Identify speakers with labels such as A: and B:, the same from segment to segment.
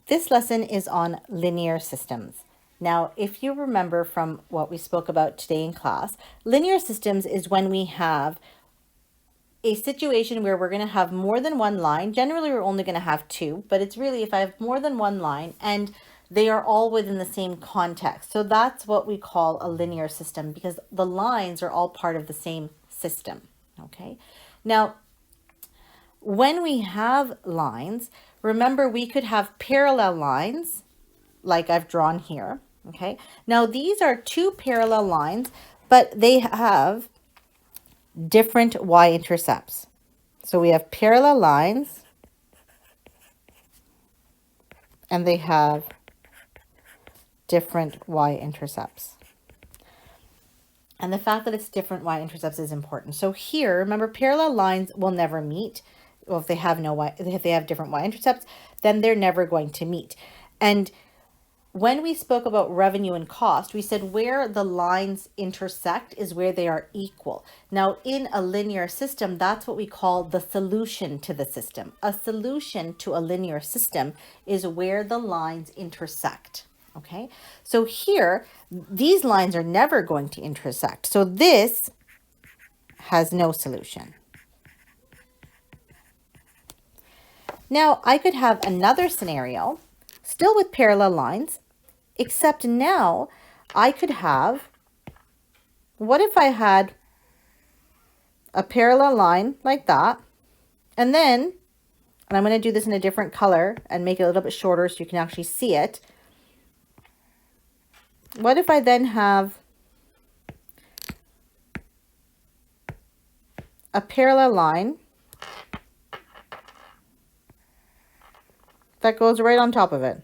A: This lesson is on linear systems. Now, if you remember from what we spoke about today in class, linear systems is when we have a situation where we're going to have more than one line. Generally, we're only going to have two, but it's really if I have more than one line and they are all within the same context. So that's what we call a linear system because the lines are all part of the same system. Okay. Now, when we have lines, remember we could have parallel lines like I've drawn here. Okay. Now these are two parallel lines, but they have different y-intercepts. So we have parallel lines and they have different y-intercepts. And the fact that it's different y-intercepts is important. So here, remember, parallel lines will never meet. Well, if they have if they have different y-intercepts, then they're never going to meet. And when we spoke about revenue and cost, we said where the lines intersect is where they are equal. Now, in a linear system, that's what we call the solution to the system. A solution to a linear system is where the lines intersect. Okay, so here, these lines are never going to intersect. So this has no solution. Now, I could have another scenario, still with parallel lines, except now I could have, what if I had a parallel line like that, and then, and I'm going to do this in a different color and make it a little bit shorter so you can actually see it. What if I then have a parallel line that goes right on top of it?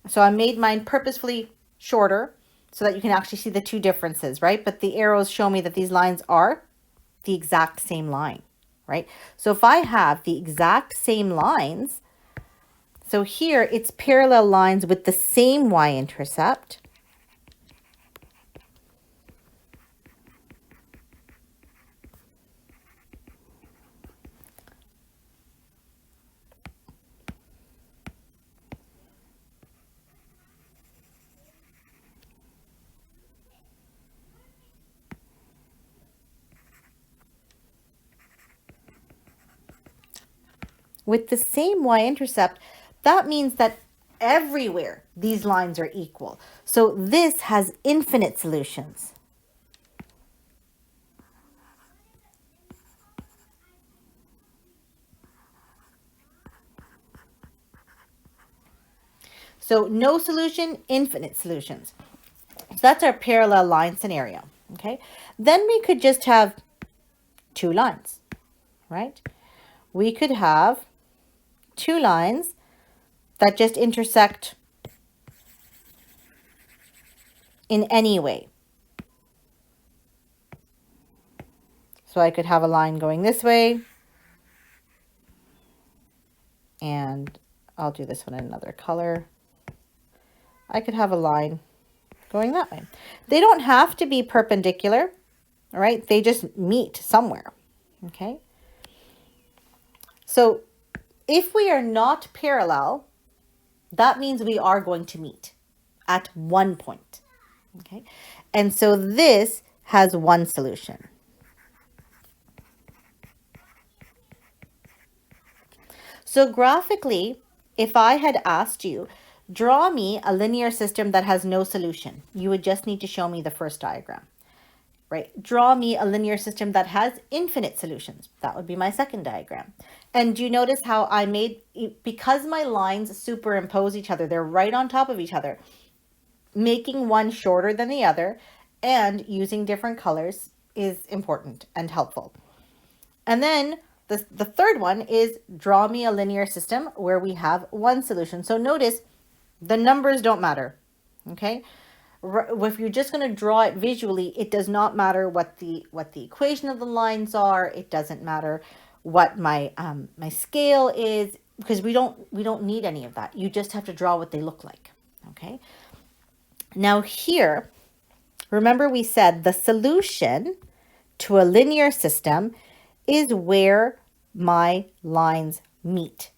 A: So I made mine purposefully shorter so that you can actually see the two differences, right? But the arrows show me that these lines are the exact same line, right? So if I have the exact same lines, so here it's parallel lines with the same y-intercept. With the same y-intercept, that means that everywhere these lines are equal. So this has infinite solutions. So no solution, infinite solutions. So that's our parallel line scenario, okay? Then we could just have two lines, right? We could have two lines that just intersect in any way. So I could have a line going this way, and I'll do this one in another color. I could have a line going that way. They don't have to be perpendicular, all right? They just meet somewhere, okay? So if we are not parallel, that means we are going to meet at one point, okay? And so this has one solution. So graphically, if I had asked you, draw me a linear system that has no solution, you would just need to show me the first diagram, right? Draw me a linear system that has infinite solutions. That would be my second diagram. And do you notice how I made, because my lines superimpose each other, they're right on top of each other, making one shorter than the other and using different colors is important and helpful. And then the third one is draw me a linear system where we have one solution. So notice the numbers don't matter, okay? If you're just going to draw it visually, it does not matter what the equation of the lines are. It doesn't matter what my my scale is, because we don't need any of that. You just have to draw what they look like, okay? Now here, remember we said the solution to a linear system is where my lines meet,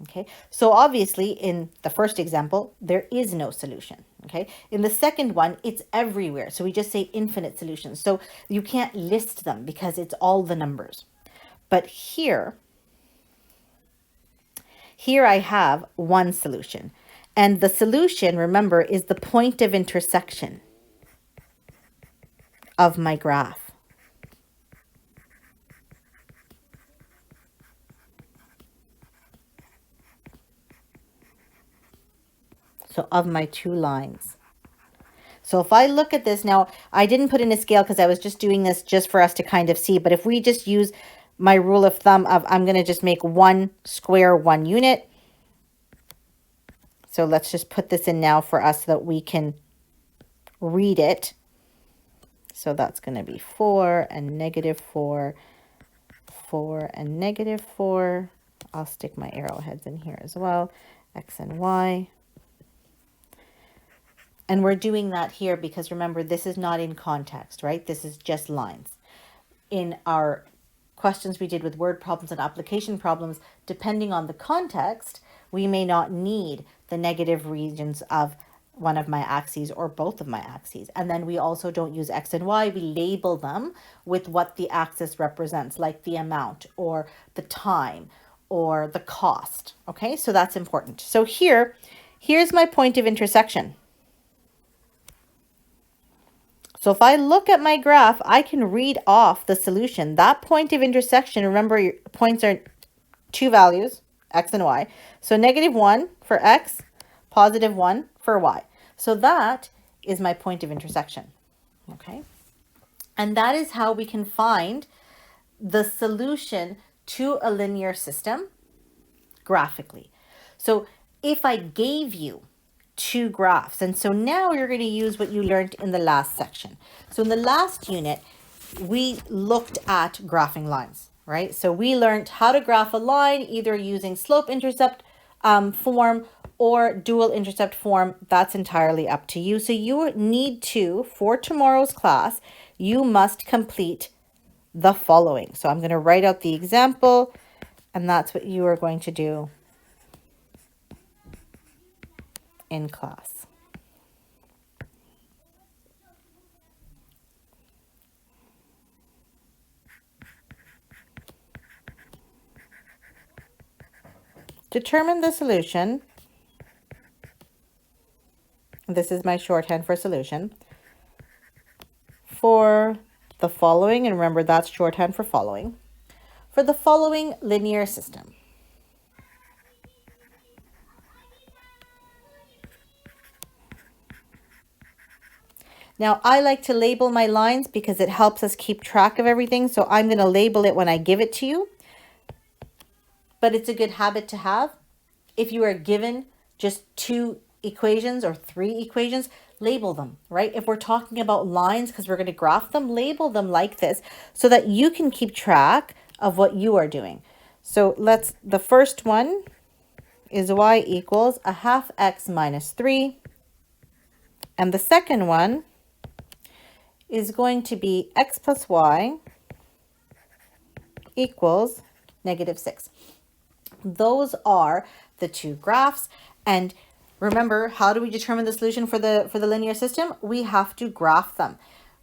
A: Okay, so obviously in the first example, there is no solution. Okay, in the second one, it's everywhere. So we just say infinite solutions. So you can't list them because it's all the numbers. But here I have one solution. And the solution, remember, is the point of intersection of my graph. So of my two lines. So if I look at this now, I didn't put in a scale because I was just doing this just for us to kind of see. But if we just use my rule of thumb of I'm going to just make 1 square 1 unit. So let's just put this in now for us so that we can read it. So that's going to be 4 and -4, 4 and -4. I'll stick my arrowheads in here as well, X and Y. And we're doing that here because remember, this is not in context, right? This is just lines. In our questions we did with word problems and application problems, depending on the context, we may not need the negative regions of one of my axes or both of my axes. And then we also don't use X and Y. We label them with what the axis represents, like the amount or the time or the cost. Okay, so that's important. So here's my point of intersection. So if I look at my graph, I can read off the solution. That point of intersection, remember your points are two values, X and Y. So -1 for X, +1 for Y. So that is my point of intersection, okay? And that is how we can find the solution to a linear system graphically. So if I gave you two graphs, and so now you're going to use what you learned in the last section. So in the last unit, we looked at graphing lines, right? So we learned how to graph a line either using slope-intercept form or dual intercept form. That's entirely up to you. So you need to, for tomorrow's class, you must complete the following. So I'm going to write out the example, and that's what you are going to do in class. Determine the solution. This is my shorthand for solution. For the following, and remember that's shorthand for following. For the following linear system. Now, I like to label my lines because it helps us keep track of everything. So I'm going to label it when I give it to you. But it's a good habit to have. If you are given just 2 equations or 3 equations, label them, right? If we're talking about lines, because we're going to graph them, label them like this so that you can keep track of what you are doing. So the first one is y equals 1/2 x minus 3. And the second one is going to be x plus y equals -6. Those are the two graphs. And remember, how do we determine the solution for the linear system? We have to graph them.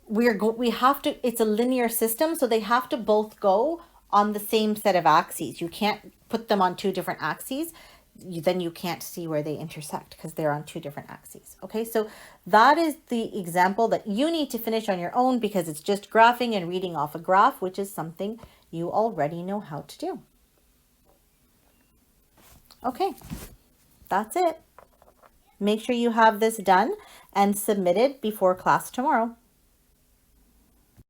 A: It's a linear system, so they have to both go on the same set of axes. You can't put them on 2 different axes. Then you can't see where they intersect because they're on 2 different axes. Okay, so that is the example that you need to finish on your own because it's just graphing and reading off a graph, which is something you already know how to do. Okay, that's it. Make sure you have this done and submitted before class tomorrow.